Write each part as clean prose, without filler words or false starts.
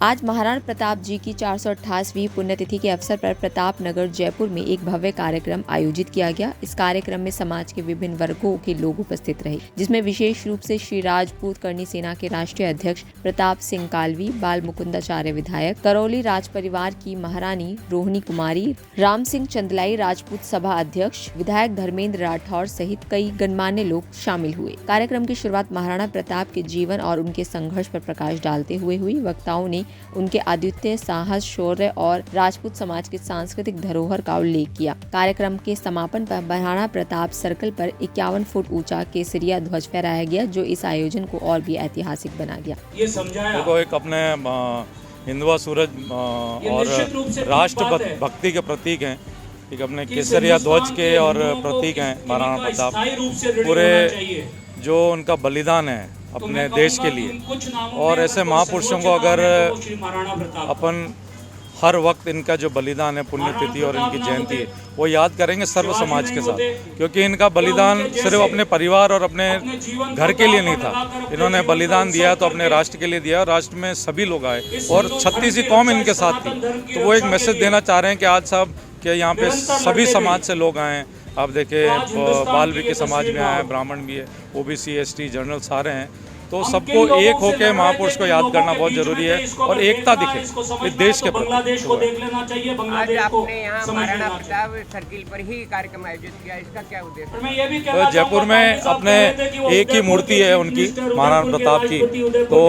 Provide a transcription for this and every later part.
आज महाराणा प्रताप जी की 428वीं पुण्यतिथि के अवसर पर प्रताप नगर जयपुर में एक भव्य कार्यक्रम आयोजित किया गया। इस कार्यक्रम में समाज के विभिन्न वर्गों के लोग उपस्थित रहे, जिसमें विशेष रूप से श्री राजपूत करनी सेना के राष्ट्रीय अध्यक्ष प्रताप सिंह कालवी, बाल मुकुंदाचार्य विधायक, करौली राज परिवार की महारानी रोहिणी कुमारी, राम सिंह चंदलाई राजपूत सभा अध्यक्ष, विधायक धर्मेंद्र राठौर सहित कई गणमान्य लोग शामिल हुए। कार्यक्रम की शुरुआत महाराणा प्रताप के जीवन और उनके संघर्ष पर प्रकाश डालते हुए हुई। वक्ताओं ने उनके अद्वितीय साहस, शौर्य और राजपूत समाज की सांस्कृतिक धरोहर का उल्लेख किया। कार्यक्रम के समापन पर महाराणा प्रताप सर्कल पर 51 फुट ऊंचा केसरिया ध्वज फहराया गया, जो इस आयोजन को और भी ऐतिहासिक बना गया। ये समझाया देखो, एक अपने हिंदुआ सूरज और राष्ट्र भक्ति के प्रतीक हैं, एक अपने केसरिया ध्वज के और प्रतीक हैं महाराणा प्रताप। पूरे जो उनका बलिदान है अपने देश के लिए, और ऐसे महापुरुषों को अगर अपन हर वक्त इनका जो बलिदान है, पुण्यतिथि और इनकी जयंती है, वो याद करेंगे सर्व समाज के साथ, क्योंकि इनका बलिदान सिर्फ अपने परिवार और अपने घर के लिए नहीं था। इन्होंने बलिदान दिया तो अपने राष्ट्र के लिए दिया। राष्ट्र में सभी लोग आए और 36 कौम इनके साथ थी। तो वो एक मैसेज देना चाह रहे हैं कि आज साहब कि यहाँ पे सभी समाज से लोग आए। आप देखें, बाल्मीकि समाज में आए, ब्राह्मण भी है, ओबीसी, एसटी, जनरल सारे हैं। तो सबको एक होकर महापुरुष को याद करना बहुत जरूरी है और एकता दिखे इस देश के प्रति। आज आपने यहाँ महाराणा प्रताप सर्किल पर ही कार्यक्रम आयोजित किया, इसका क्या उद्देश्य? तो जयपुर में अपने एक ही मूर्ति है उनकी, महाराणा प्रताप की, तो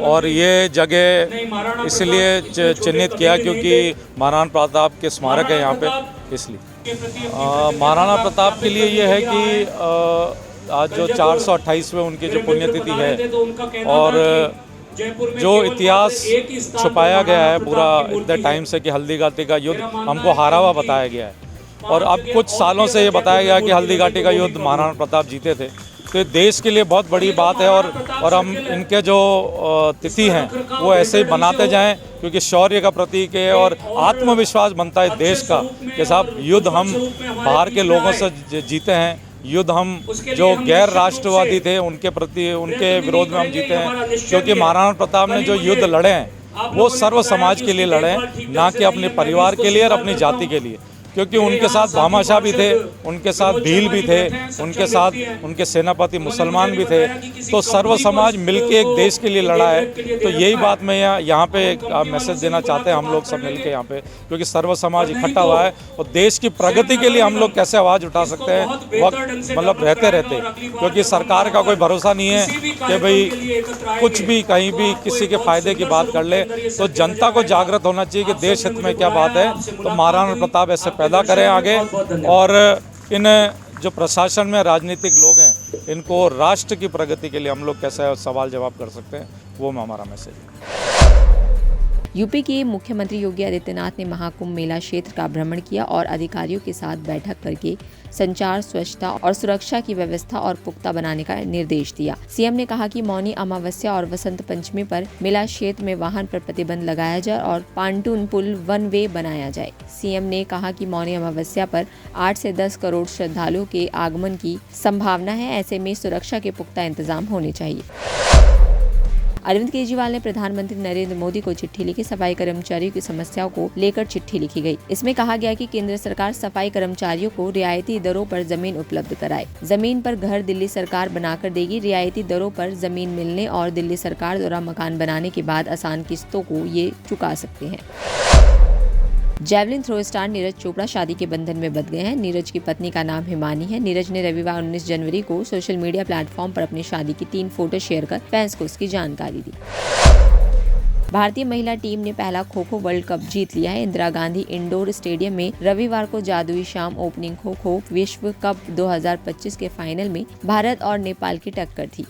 और ये जगह इसलिए चिन्हित किया क्योंकि महाराणा प्रताप के स्मारक है यहाँ पे, इसलिए। महाराणा प्रताप के लिए ये है कि आज जो 428वें उनकी जो पुण्यतिथि है और जो इतिहास छुपाया गया है पूरा इतने टाइम से कि हल्दी घाटी का युद्ध हमको हारा हुआ बताया गया है, और अब कुछ सालों से ये बताया गया कि हल्दी घाटी का युद्ध महाराणा प्रताप जीते थे। तो ये देश के लिए बहुत बड़ी बात है और हम इनके जो तिथि हैं वो ऐसे ही बनाते जाएं, क्योंकि शौर्य का प्रतीक है और आत्मविश्वास बनता है देश का कि साहब युद्ध हम बाहर के लोगों से जीते हैं, युद्ध हम जो गैर राष्ट्रवादी थे उनके प्रति, उनके विरोध में हम जीते हैं, क्योंकि महाराणा प्रताप ने जो युद्ध लड़े हैं वो सर्व समाज के लिए लड़े हैं, ना कि अपने परिवार के लिए और अपनी जाति के लिए। क्योंकि उनके साथ भामाशाह भी थे, उनके साथ भील भी थे, उनके साथ उनके सेनापति मुसलमान भी थे। तो सर्व समाज मिलके एक देश के लिए लड़ा है। तो यही बात मैं यहाँ पे मैसेज देना चाहते हैं, हम लोग सब मिलके यहाँ पे, क्योंकि सर्व समाज इकट्ठा हुआ है और देश की प्रगति के लिए हम लोग कैसे आवाज़ उठा सकते हैं वक्त मतलब रहते, क्योंकि सरकार का कोई भरोसा नहीं है कि भाई कुछ भी कहीं भी किसी के फायदे की बात कर ले। तो जनता को जागृत होना चाहिए कि देश हित में क्या बात है। तो महाराणा प्रताप ऐसे पैदा करें आगे, और इन जो प्रशासन में राजनीतिक लोग हैं इनको राष्ट्र की प्रगति के लिए हम लोग कैसे सवाल जवाब कर सकते हैं, वो हमारा मैसेज है। यूपी के मुख्यमंत्री योगी आदित्यनाथ ने महाकुंभ मेला क्षेत्र का भ्रमण किया और अधिकारियों के साथ बैठक करके संचार, स्वच्छता और सुरक्षा की व्यवस्था और पुख्ता बनाने का निर्देश दिया। सीएम ने कहा कि मौनी अमावस्या और वसंत पंचमी पर मेला क्षेत्र में वाहन पर प्रतिबंध लगाया जाए और पांटून पुल 1 वे बनाया जाए। सीएम ने कहा कि मौनी अमावस्या पर 8 से 10 करोड़ श्रद्धालुओं के आगमन की संभावना है, ऐसे में सुरक्षा के पुख्ता इंतजाम होने चाहिए। अरविंद केजरीवाल ने प्रधानमंत्री नरेंद्र मोदी को चिट्ठी लिखी। सफाई कर्मचारियों की समस्याओं को लेकर चिट्ठी लिखी गई। इसमें कहा गया कि केंद्र सरकार सफाई कर्मचारियों को रियायती दरों पर जमीन उपलब्ध कराए। जमीन पर घर दिल्ली सरकार बनाकर देगी। रियायती दरों पर जमीन मिलने और दिल्ली सरकार द्वारा मकान बनाने के बाद आसान किस्तों को ये चुका सकते हैं। Javelin throw star Neeraj Chopra शादी के बंधन में बंध गए हैं। नीरज की पत्नी का नाम हिमानी है। नीरज ने रविवार 19 जनवरी को सोशल मीडिया प्लेटफॉर्म पर अपनी शादी की 3 फोटो शेयर कर फैंस को उसकी जानकारी दी। भारतीय महिला टीम ने पहला खो-खो वर्ल्ड कप जीत लिया है। इंदिरा गांधी इंडोर स्टेडियम में रविवार को जादुई शाम ओपनिंग खो-खो विश्व कप 2025 के फाइनल में भारत और नेपाल की टक्कर थी।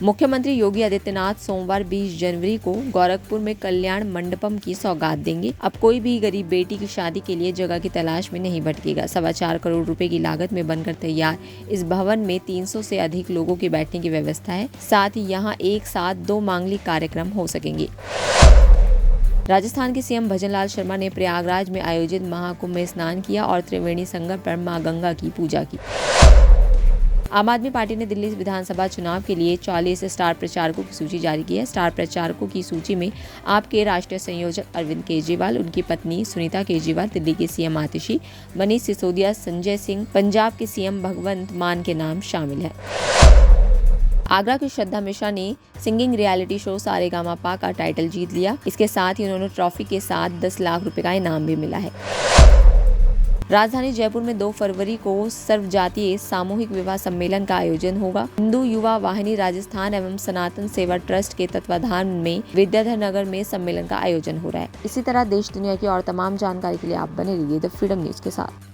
मुख्यमंत्री योगी आदित्यनाथ सोमवार 20 जनवरी को गोरखपुर में कल्याण मंडपम की सौगात देंगे। अब कोई भी गरीब बेटी की शादी के लिए जगह की तलाश में नहीं भटकेगा। 4.25 करोड़ रुपए की लागत में बनकर तैयार इस भवन में 300 से अधिक लोगों के बैठने की व्यवस्था है। साथ ही यहाँ एक साथ 2 मांगलिक कार्यक्रम हो सकेंगे। राजस्थान के सीएम भजनलाल शर्मा ने प्रयागराज में आयोजित महाकुंभ में स्नान किया और त्रिवेणी संगम पर मां गंगा की पूजा की। आम आदमी पार्टी ने दिल्ली विधानसभा चुनाव के लिए 40 स्टार प्रचारकों की सूची जारी की है। स्टार प्रचारकों की सूची में आपके राष्ट्रीय संयोजक अरविंद केजरीवाल, उनकी पत्नी सुनीता केजरीवाल, दिल्ली के सीएम आतिशी, मनीष सिसोदिया, संजय सिंह, पंजाब के सीएम भगवंत मान के नाम शामिल है। आगरा की श्रद्धा मिश्रा ने सिंगिंग रियलिटी शो सारेगामापा का टाइटल जीत लिया। इसके साथ ही उन्होंने ट्रॉफी के साथ 10 लाख रुपए का इनाम भी मिला है। राजधानी जयपुर में 2 फरवरी को सर्वजातीय सामूहिक विवाह सम्मेलन का आयोजन होगा। हिंदू युवा वाहिनी राजस्थान एवं सनातन सेवा ट्रस्ट के तत्वाधान में विद्याधर नगर में सम्मेलन का आयोजन हो रहा है। इसी तरह देश दुनिया की और तमाम जानकारी के लिए आप बने रहिए द फ्रीडम न्यूज के साथ।